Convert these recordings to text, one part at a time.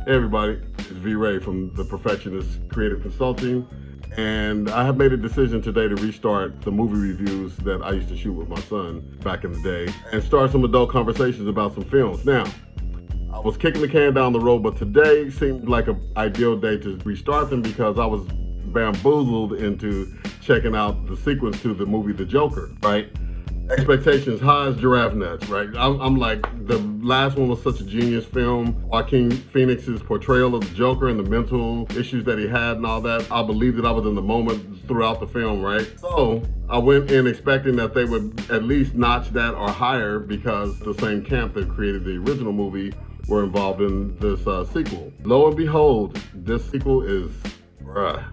Hey everybody, it's V-Ray from The Perfectionist Creative Consulting, and I have made a decision today to restart the movie reviews that I used to shoot with my son back in the day and start some adult conversations about some films. Now, I was kicking the can down the road, but today seemed like an ideal day to restart them because I was bamboozled into checking out the sequence to the movie The Joker, right? Expectations high as giraffe nuts, right? I'm like, the last one was such a genius film. Joaquin Phoenix's portrayal of the Joker and the mental issues that he had and all that. I believed that I was in the moment throughout the film, right? So I went in expecting that they would at least notch that or higher because the same camp that created the original movie were involved in this sequel. Lo and behold, this sequel is, run,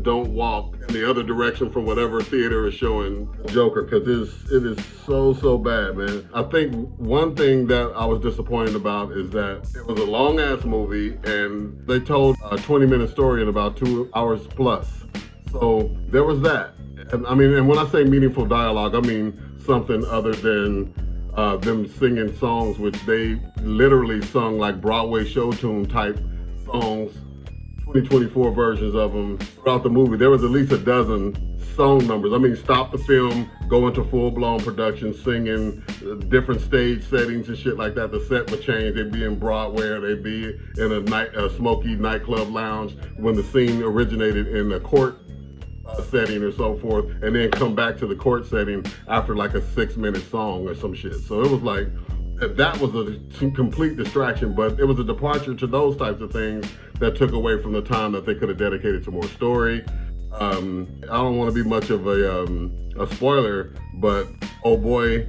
don't walk in the other direction from whatever theater is showing Joker, because it is so bad, man. I think one thing that I was disappointed about is that it was a long ass movie and they told a 20-minute story in about 2 hours plus. So there was that. And when I say meaningful dialogue, I mean something other than them singing songs, which they literally sung like Broadway show tune type songs, 2024 versions of them throughout the movie. There was at least a dozen song numbers. I mean, stop the film, go into full-blown production, singing different stage settings and shit like that. The set would change. They'd be in Broadway, or they'd be in a smoky nightclub lounge when the scene originated in a court setting or so forth, and then come back to the court setting after like a 6-minute song or some shit. So it was like, that was a complete distraction, but it was a departure to those types of things that took away from the time that they could have dedicated to more story. I don't want to be much of a spoiler, but oh boy,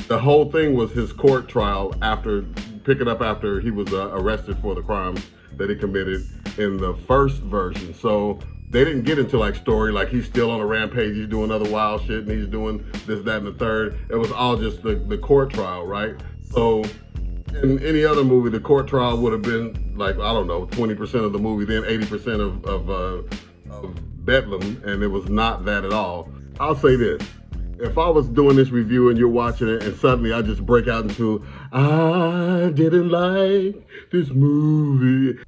the whole thing was his court trial after he was arrested for the crimes that he committed in the first version. So they didn't get into like story, like he's still on a rampage, he's doing other wild shit, and he's doing this, that, and the third. It was all just the court trial, right? So in any other movie, the court trial would have been like, I don't know, 20% of the movie, then 80% of Bedlam, and it was not that at all. I'll say this. If I was doing this review and you're watching it and suddenly I just break out into, I didn't like this movie,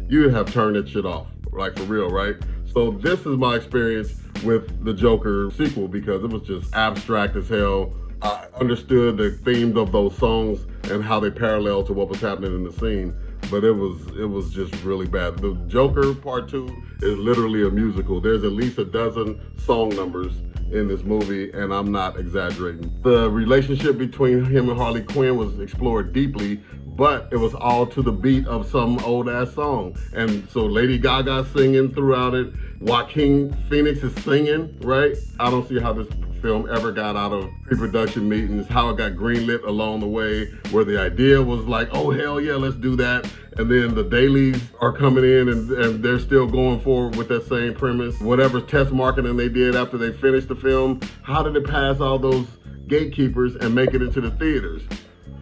you'd have turned that shit off, like for real, right? So this is my experience with the Joker sequel because it was just abstract as hell. I understood the themes of those songs and how they parallel to what was happening in the scene, but it was just really bad. The Joker Part 2 is literally a musical. There's at least a dozen song numbers in this movie, and I'm not exaggerating. The relationship between him and Harley Quinn was explored deeply, but it was all to the beat of some old ass song. And so Lady Gaga singing throughout it, Joaquin Phoenix is singing, right? I don't see how this film ever got out of pre-production meetings, how it got greenlit along the way, where the idea was like, oh hell yeah, let's do that. And then the dailies are coming in and they're still going forward with that same premise. Whatever test marketing they did after they finished the film, how did it pass all those gatekeepers and make it into the theaters?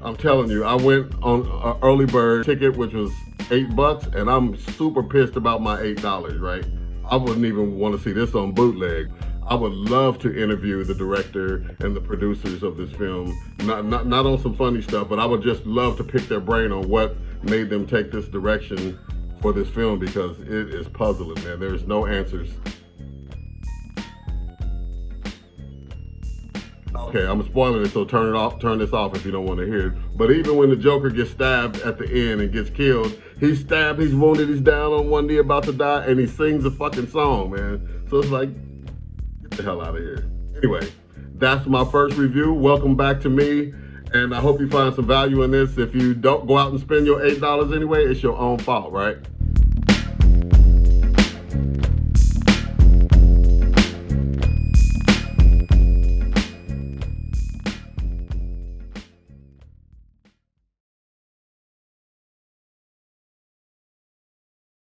I'm telling you, I went on an early bird ticket, which was $8, and I'm super pissed about my $8, right? I wouldn't even want to see this on bootleg. I would love to interview the director and the producers of this film, not on some funny stuff, but I would just love to pick their brain on what made them take this direction for this film, because it is puzzling, man. There's no answers. Okay, I'm spoiling it, so turn this off if you don't want to hear it. But even when the Joker gets stabbed at the end and gets killed, he's stabbed, he's wounded, he's down on one knee about to die, and he sings a fucking song, man. So it's like, get the hell out of here. Anyway, that's my first review. Welcome back to me, and I hope you find some value in this. If you don't go out and spend your $8 anyway, it's your own fault, right?